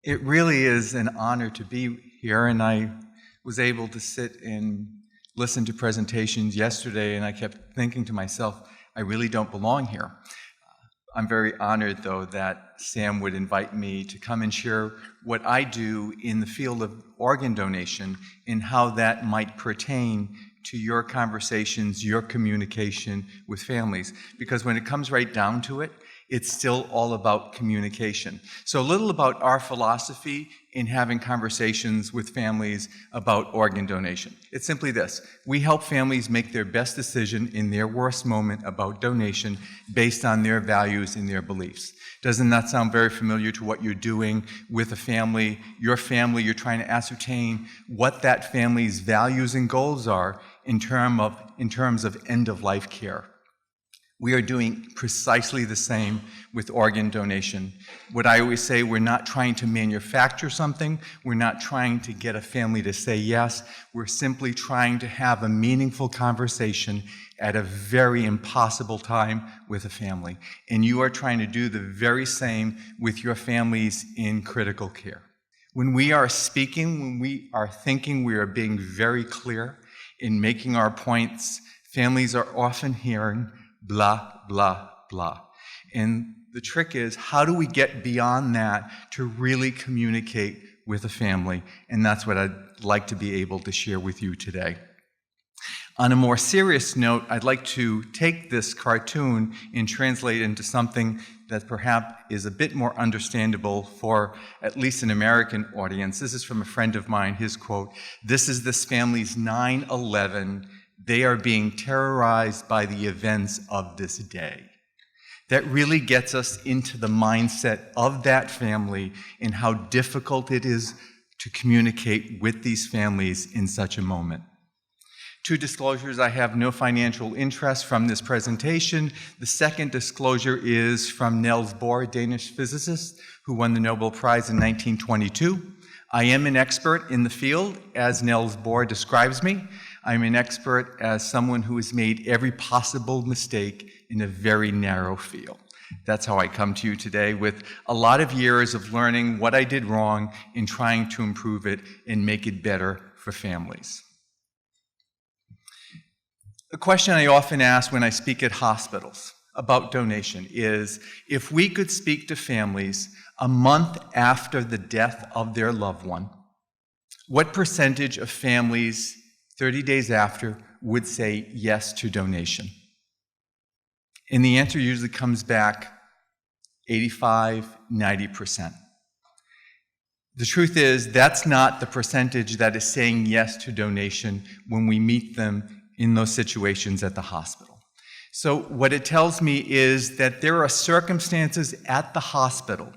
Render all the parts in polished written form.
It really is an honor to be here, and I was able to sit and listen to presentations yesterday, and I kept thinking to myself, I really don't belong here. I'm very honored, though, that Sam would invite me to come and share what I do in the field of organ donation and how that might pertain to your conversations, your communication with families. Because when it comes right down to it, it's still all about communication. So a little about our philosophy in having conversations with families about organ donation. It's simply this: we help families make their best decision in their worst moment about donation based on their values and their beliefs. Doesn't that sound very familiar to what you're doing with a family? Your family, you're trying to ascertain what that family's values and goals are in terms of end-of-life care. We are doing precisely the same with organ donation. What I always say, we're not trying to manufacture something. We're not trying to get a family to say yes. We're simply trying to have a meaningful conversation at a very impossible time with a family. And you are trying to do the very same with your families in critical care. When we are speaking, when we are thinking, we are being very clear in making our points. Families are often hearing blah, blah, blah. And the trick is, how do we get beyond that to really communicate with a family? And that's what I'd like to be able to share with you today. On a more serious note, I'd like to take this cartoon and translate it into something that perhaps is a bit more understandable for at least an American audience. This is from a friend of mine, his quote: "This is this family's 9/11. They are being terrorized by the events of this day." That really gets us into the mindset of that family and how difficult it is to communicate with these families in such a moment. Two disclosures: I have no financial interest from this presentation. The second disclosure is from Niels Bohr, a Danish physicist who won the Nobel Prize in 1922. I am an expert in the field, as Niels Bohr describes me. I'm an expert as someone who has made every possible mistake in a very narrow field. That's how I come to you today, with a lot of years of learning what I did wrong and trying to improve it and make it better for families. A question I often ask when I speak at hospitals about donation is, if we could speak to families a month after the death of their loved one, what percentage of families 30 days after would say yes to donation? And the answer usually comes back 85, 90%. The truth is, that's not the percentage that is saying yes to donation when we meet them in those situations at the hospital. So what it tells me is that there are circumstances at the hospital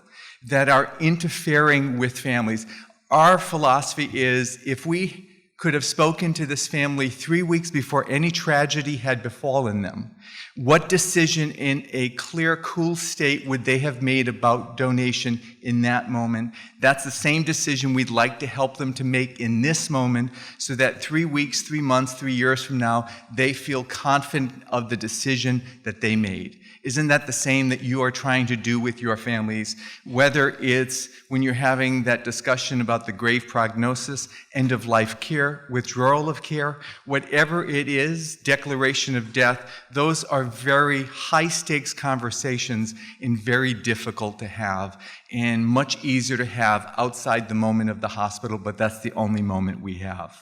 that are interfering with families. Our philosophy is, if we could have spoken to this family 3 weeks before any tragedy had befallen them, what decision in a clear, cool state would they have made about donation in that moment? That's the same decision we'd like to help them to make in this moment, so that 3 weeks, 3 months, 3 years from now, they feel confident of the decision that they made. Isn't that the same that you are trying to do with your families? Whether it's when you're having that discussion about the grave prognosis, end-of-life care, withdrawal of care, whatever it is, declaration of death, those are very high-stakes conversations and very difficult to have, and much easier to have outside the moment of the hospital, but that's the only moment we have.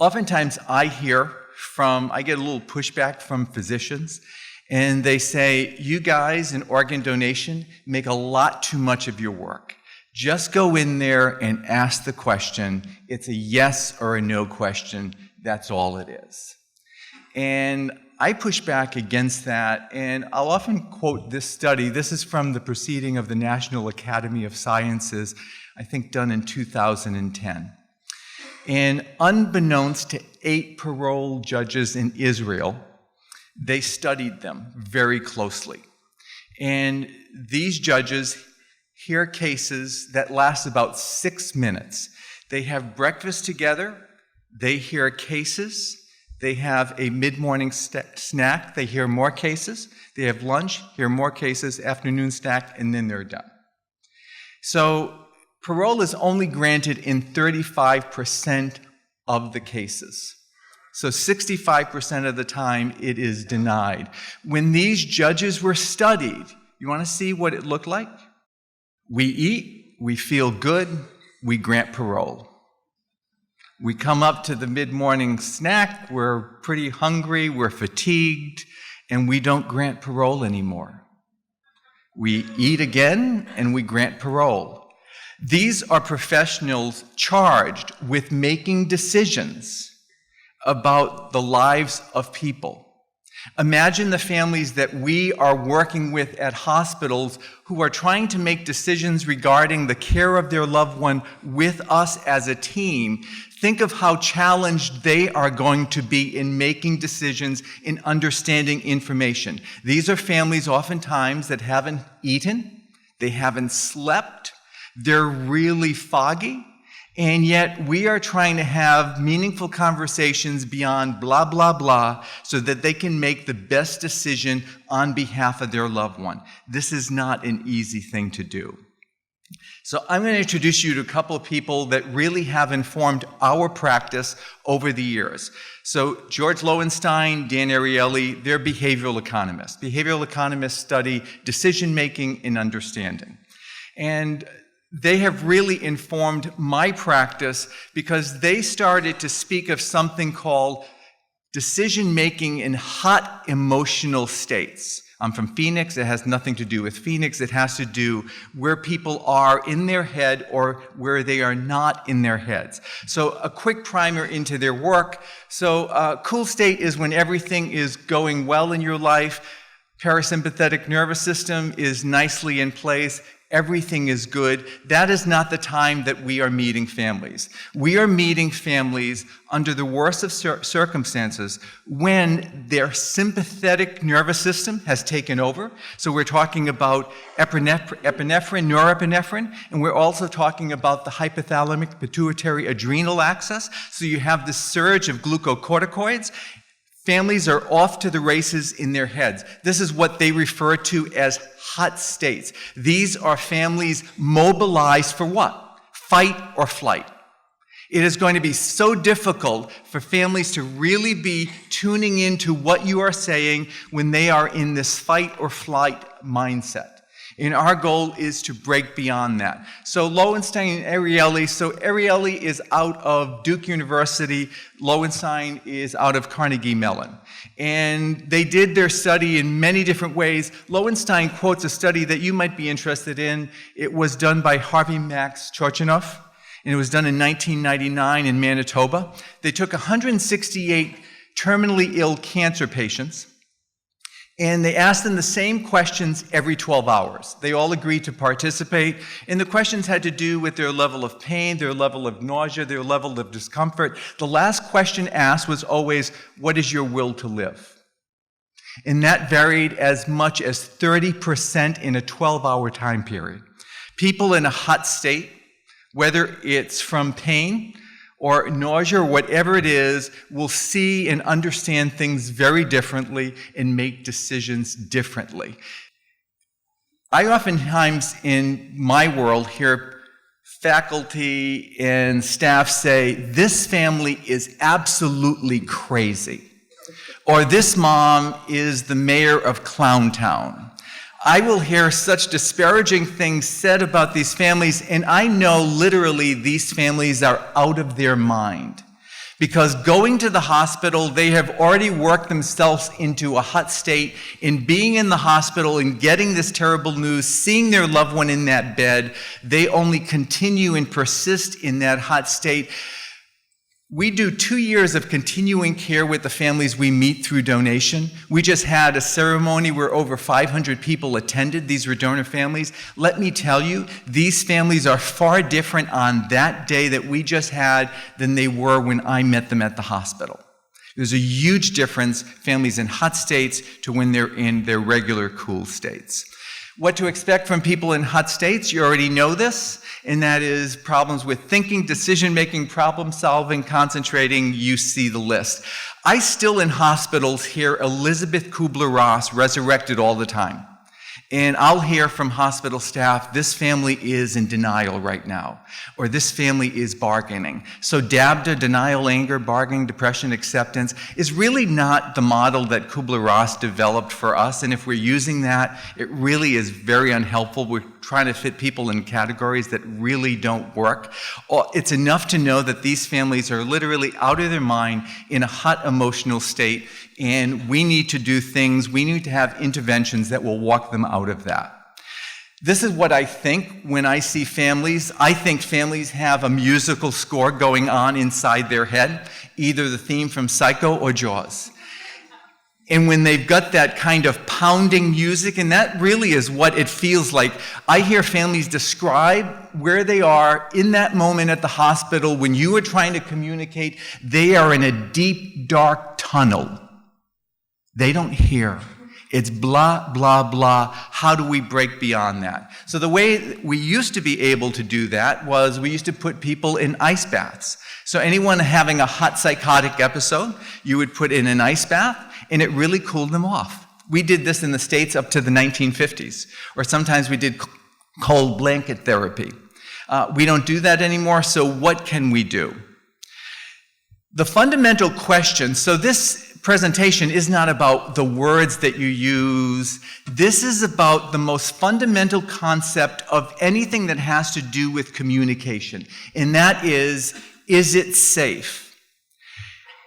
Oftentimes I get a little pushback from physicians, and they say, you guys in organ donation make a lot too much of your work. Just go in there and ask the question. It's a yes or a no question. That's all it is. And I push back against that, and I'll often quote this study. This is from the Proceeding of the National Academy of Sciences, I think done in 2010. And unbeknownst to 8 parole judges in Israel, they studied them very closely. And these judges hear cases that last about 6 minutes. They have breakfast together, they hear cases, they have a mid-morning snack, they hear more cases, they have lunch, hear more cases, afternoon snack, and then they're done. So Parole is only granted in 35% of the cases. So 65% of the time it is denied. When these judges were studied, you want to see what it looked like? We eat, we feel good, we grant parole. We come up to the mid-morning snack, we're pretty hungry, we're fatigued, and we don't grant parole anymore. We eat again, and we grant parole. These are professionals charged with making decisions about the lives of people. Imagine the families that we are working with at hospitals who are trying to make decisions regarding the care of their loved one with us as a team. Think of how challenged they are going to be in making decisions, in understanding information. These are families oftentimes that haven't eaten, they haven't slept, they're really foggy. And yet we are trying to have meaningful conversations beyond blah, blah, blah, so that they can make the best decision on behalf of their loved one. This is not an easy thing to do. So I'm going to introduce you to a couple of people that really have informed our practice over the years. So George Lowenstein, Dan Ariely, they're behavioral economists. Behavioral economists study decision-making and understanding. And they have really informed my practice because they started to speak of something called decision-making in hot emotional states. I'm from Phoenix. It has nothing to do with Phoenix. It has to do where people are in their head or where they are not in their heads. So a quick primer into their work. So cool state is when everything is going well in your life. Parasympathetic nervous system is nicely in place. Everything is good. That is not the time that we are meeting families. We are meeting families under the worst of circumstances when their sympathetic nervous system has taken over. So we're talking about epinephrine, norepinephrine, and we're also talking about the hypothalamic pituitary adrenal axis. So you have this surge of glucocorticoids. Families are off to the races in their heads. This is what they refer to as hot states. These are families mobilized for what? Fight or flight. It is going to be so difficult for families to really be tuning into what you are saying when they are in this fight or flight mindset. And our goal is to break beyond that. So Lowenstein and Ariely, so Ariely is out of Duke University, Lowenstein is out of Carnegie Mellon. And they did their study in many different ways. Lowenstein quotes a study that you might be interested in. It was done by Harvey Max Chorchinoff, and it was done in 1999 in Manitoba. They took 168 terminally ill cancer patients, and they asked them the same questions every 12 hours. They all agreed to participate, and the questions had to do with their level of pain, their level of nausea, their level of discomfort. The last question asked was always, what is your will to live? And that varied as much as 30% in a 12-hour time period. People in a hot state, whether it's from pain or nausea or whatever it is, will see and understand things very differently and make decisions differently. I oftentimes in my world hear faculty and staff say, this family is absolutely crazy, or this mom is the mayor of Clown Town. I will hear such disparaging things said about these families, and I know literally these families are out of their mind. Because going to the hospital, they have already worked themselves into a hot state in being in the hospital and getting this terrible news, seeing their loved one in that bed. They only continue and persist in that hot state. We do 2 years of continuing care with the families we meet through donation. We just had a ceremony where over 500 people attended. These were donor families. Let me tell you, these families are far different on that day that we just had than they were when I met them at the hospital. There's a huge difference, families in hot states to when they're in their regular cool states. What to expect from people in hot states, you already know this, and that is problems with thinking, decision-making, problem-solving, concentrating. You see the list. I still in hospitals hear Elizabeth Kubler-Ross resurrected all the time. And I'll hear from hospital staff, this family is in denial right now, or this family is bargaining. So DABDA, denial, anger, bargaining, depression, acceptance, is really not the model that Kubler-Ross developed for us. And if we're using that, it really is very unhelpful. We're trying to fit people in categories that really don't work. It's enough to know that these families are literally out of their mind in a hot emotional state, and we need to do things, we need to have interventions that will walk them out of that. This is what I think when I see families. I think families have a musical score going on inside their head, either the theme from Psycho or Jaws. And when they've got that kind of pounding music, and that really is what it feels like. I hear families describe where they are in that moment at the hospital when you are trying to communicate. They are in a deep, dark tunnel. They don't hear. It's blah, blah, blah. How do we break beyond that? So the way we used to be able to do that was we used to put people in ice baths. So anyone having a hot psychotic episode, you would put in an ice bath, and it really cooled them off. We did this in the States up to the 1950s, or sometimes we did cold blanket therapy. We don't do that anymore, so what can we do? The fundamental question, so this presentation is not about the words that you use. This is about the most fundamental concept of anything that has to do with communication, and that is it safe?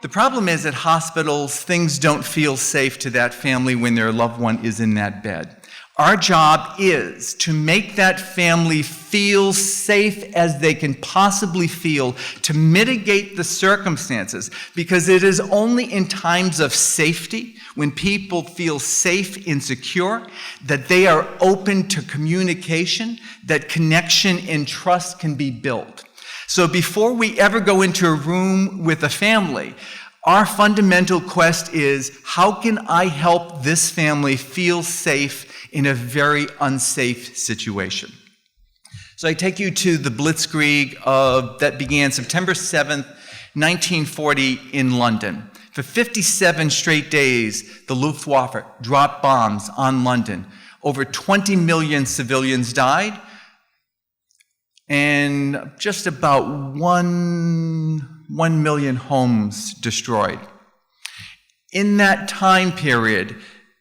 The problem is at hospitals, things don't feel safe to that family when their loved one is in that bed. Our job is to make that family feel safe as they can possibly feel, to mitigate the circumstances, because it is only in times of safety, when people feel safe and secure, that they are open to communication, that connection and trust can be built. So before we ever go into a room with a family, our fundamental quest is, how can I help this family feel safe in a very unsafe situation? So I take you to the Blitzkrieg that began September 7th, 1940 in London. For 57 straight days, the Luftwaffe dropped bombs on London. Over 20 million civilians died, and just about 1 million homes destroyed. In that time period,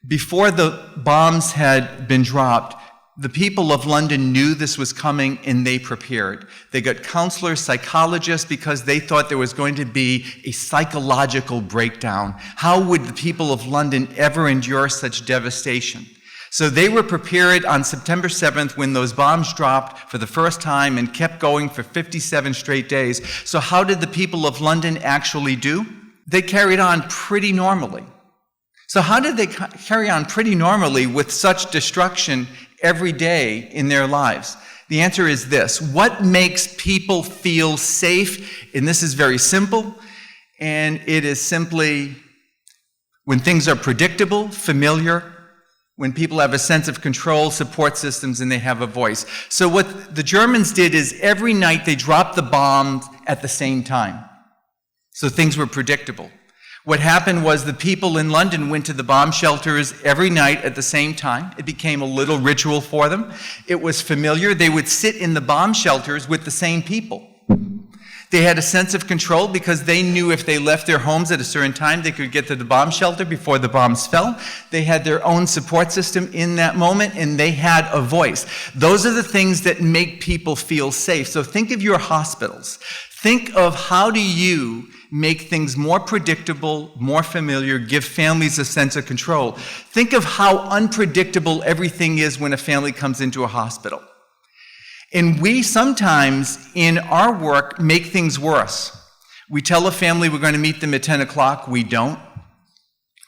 before the bombs had been dropped, the people of London knew this was coming, and they prepared. They got counselors, psychologists, because they thought there was going to be a psychological breakdown. How would the people of London ever endure such devastation? So they were prepared on September 7th when those bombs dropped for the first time and kept going for 57 straight days. So how did the people of London actually do? They carried on pretty normally. So how did they carry on pretty normally with such destruction every day in their lives? The answer is this: what makes people feel safe? And this is very simple, and it is simply when things are predictable, familiar, when people have a sense of control, support systems, and they have a voice. So what the Germans did is every night they dropped the bombs at the same time. So things were predictable. What happened was the people in London went to the bomb shelters every night at the same time. It became a little ritual for them. It was familiar. They would sit in the bomb shelters with the same people. They had a sense of control because they knew if they left their homes at a certain time, they could get to the bomb shelter before the bombs fell. They had their own support system in that moment, and they had a voice. Those are the things that make people feel safe. So think of your hospitals. Think of how do you make things more predictable, more familiar, give families a sense of control. Think of how unpredictable everything is when a family comes into a hospital. And we sometimes, in our work, make things worse. We tell a family we're going to meet them at 10 o'clock. We don't.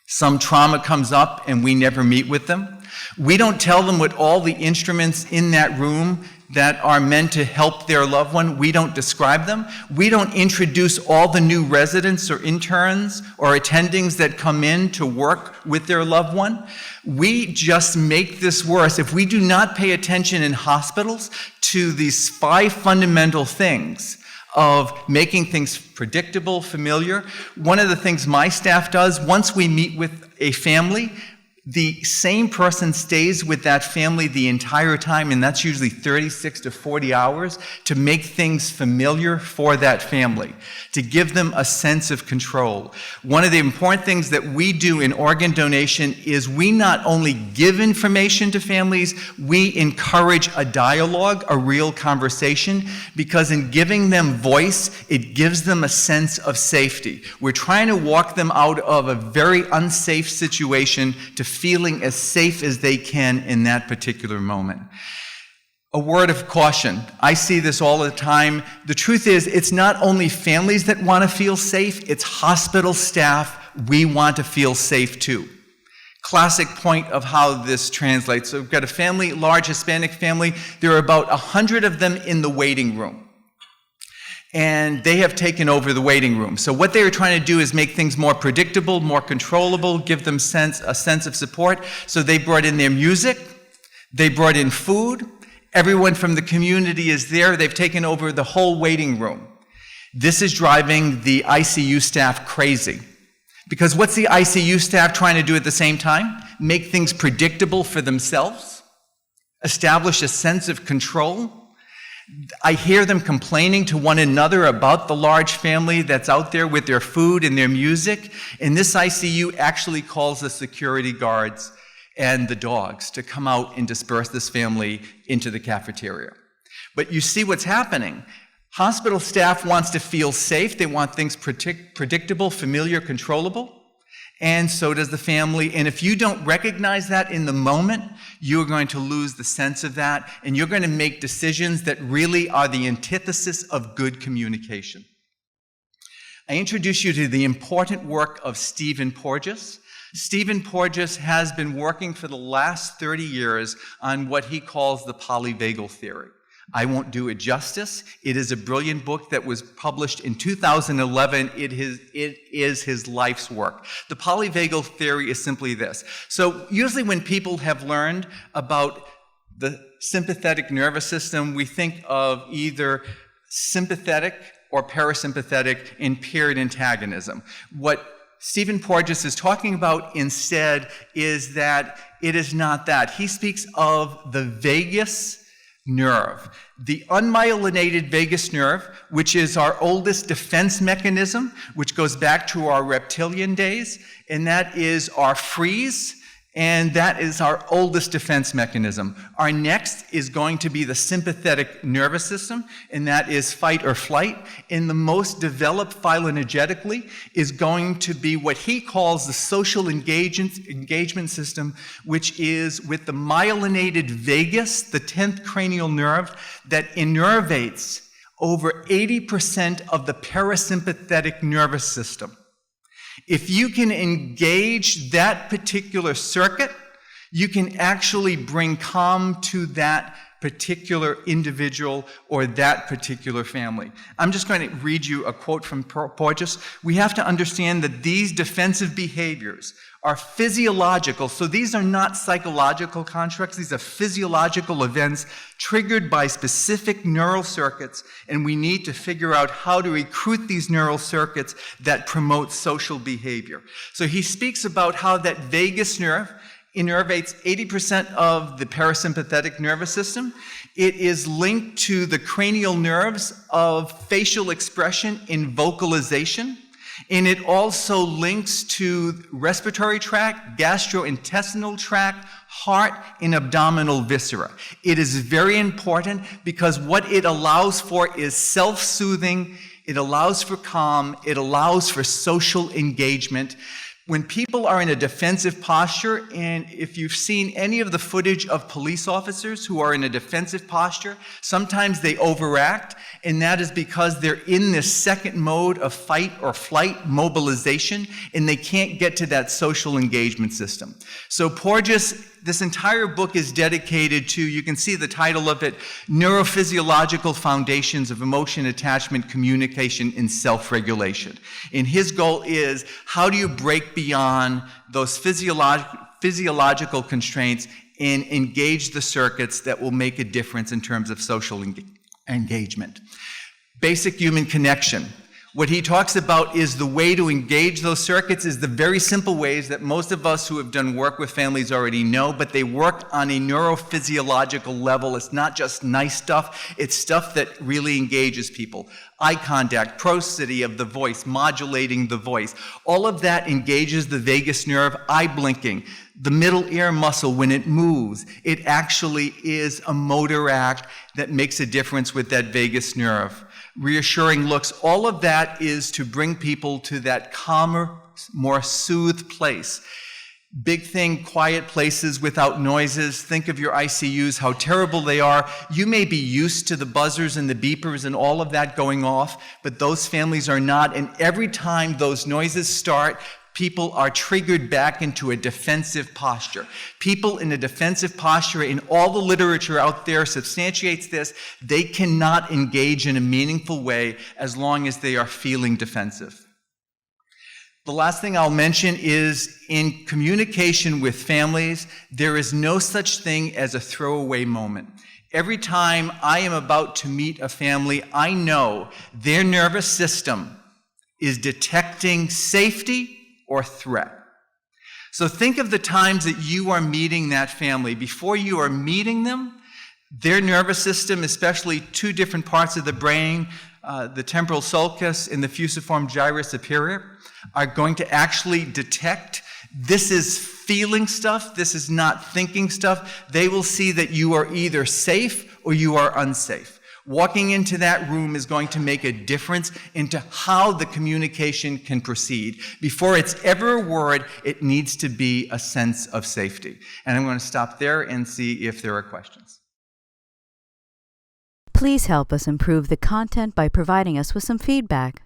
Some trauma comes up, and we never meet with them. We don't tell them what all the instruments in that room that are meant to help their loved one. We don't describe them. We don't introduce all the new residents or interns or attendings that come in to work with their loved one. We just make this worse. If we do not pay attention in hospitals to these 5 fundamental things of making things predictable, familiar, one of the things my staff does, once we meet with a family, the same person stays with that family the entire time, and that's usually 36 to 40 hours, to make things familiar for that family, to give them a sense of control. One of the important things that we do in organ donation is we not only give information to families, we encourage a dialogue, a real conversation, because in giving them voice, it gives them a sense of safety. We're trying to walk them out of a very unsafe situation to feeling as safe as they can in that particular moment. A word of caution. I see this all the time. The truth is, it's not only families that want to feel safe, it's hospital staff. We want to feel safe too. Classic point of how this translates. So we've got a family, large Hispanic family. There are about 100 of them in the waiting room. And they have taken over the waiting room. So what they are trying to do is make things more predictable, more controllable, give them a sense of support. So they brought in their music, they brought in food, everyone from the community is there, they've taken over the whole waiting room. This is driving the ICU staff crazy. Because what's the ICU staff trying to do at the same time? Make things predictable for themselves, establish a sense of control. I hear them complaining to one another about the large family that's out there with their food and their music. And this ICU actually calls the security guards and the dogs to come out and disperse this family into the cafeteria. But you see what's happening. Hospital staff wants to feel safe. They want things predictable, familiar, controllable. And so does the family. And if you don't recognize that in the moment, you're going to lose the sense of that, and you're going to make decisions that really are the antithesis of good communication. I introduce you to the important work of Stephen Porges. Stephen Porges has been working for the last 30 years on what he calls the Polyvagal Theory. I won't do it justice. It is a brilliant book that was published in 2011. It is his life's work. The Polyvagal Theory is simply this. So usually when people have learned about the sympathetic nervous system, we think of either sympathetic or parasympathetic in paired antagonism. What Stephen Porges is talking about instead is that it is not that. He speaks of the vagus nerve, the unmyelinated vagus nerve, which is our oldest defense mechanism, which goes back to our reptilian days, and that is our freeze, and that is our oldest defense mechanism. Our next is going to be the sympathetic nervous system, and that is fight or flight. And the most developed phylogenetically is going to be what he calls the social engagement system, which is with the myelinated vagus, the 10th cranial nerve, that innervates over 80% of the parasympathetic nervous system. If you can engage that particular circuit, you can actually bring calm to that particular individual or that particular family. I'm just going to read you a quote from Porges. We have to understand that these defensive behaviors are physiological, so these are not psychological constructs, these are physiological events triggered by specific neural circuits, and we need to figure out how to recruit these neural circuits that promote social behavior. So he speaks about how that vagus nerve innervates 80% of the parasympathetic nervous system. It is linked to the cranial nerves of facial expression in vocalization. And it also links to respiratory tract, gastrointestinal tract, heart, and abdominal viscera. It is very important because what it allows for is self-soothing, it allows for calm, it allows for social engagement. When people are in a defensive posture, and if you've seen any of the footage of police officers who are in a defensive posture, sometimes they overact, and that is because they're in this second mode of fight or flight mobilization, and they can't get to that social engagement system. So Porges, this entire book is dedicated to, you can see the title of it, Neurophysiological Foundations of Emotion, Attachment, Communication, and Self-Regulation. And his goal is, how do you break beyond those physiological constraints and engage the circuits that will make a difference in terms of social engagement? Basic human connection. What he talks about is the way to engage those circuits is the very simple ways that most of us who have done work with families already know, but they work on a neurophysiological level. It's not just nice stuff, it's stuff that really engages people. Eye contact, prosody of the voice, modulating the voice. All of that engages the vagus nerve. Eye blinking, the middle ear muscle, when it moves, it actually is a motor act that makes a difference with that vagus nerve. Reassuring looks, all of that is to bring people to that calmer, more soothed place. Big thing, quiet places without noises. Think of your ICUs, how terrible they are. You may be used to the buzzers and the beepers and all of that going off, but those families are not. And every time those noises start, people are triggered back into a defensive posture. People in a defensive posture, in all the literature out there substantiates this, they cannot engage in a meaningful way as long as they are feeling defensive. The last thing I'll mention is in communication with families, there is no such thing as a throwaway moment. Every time I am about to meet a family, I know their nervous system is detecting safety or threat. So think of the times that you are meeting that family. Before you are meeting them, their nervous system, especially two different parts of the brain, the temporal sulcus and the fusiform gyrus superior, are going to actually detect this is feeling stuff, this is not thinking stuff. They will see that you are either safe or you are unsafe. Walking into that room is going to make a difference into how the communication can proceed. Before it's ever a word, it needs to be a sense of safety. And I'm going to stop there and see if there are questions. Please help us improve the content by providing us with some feedback.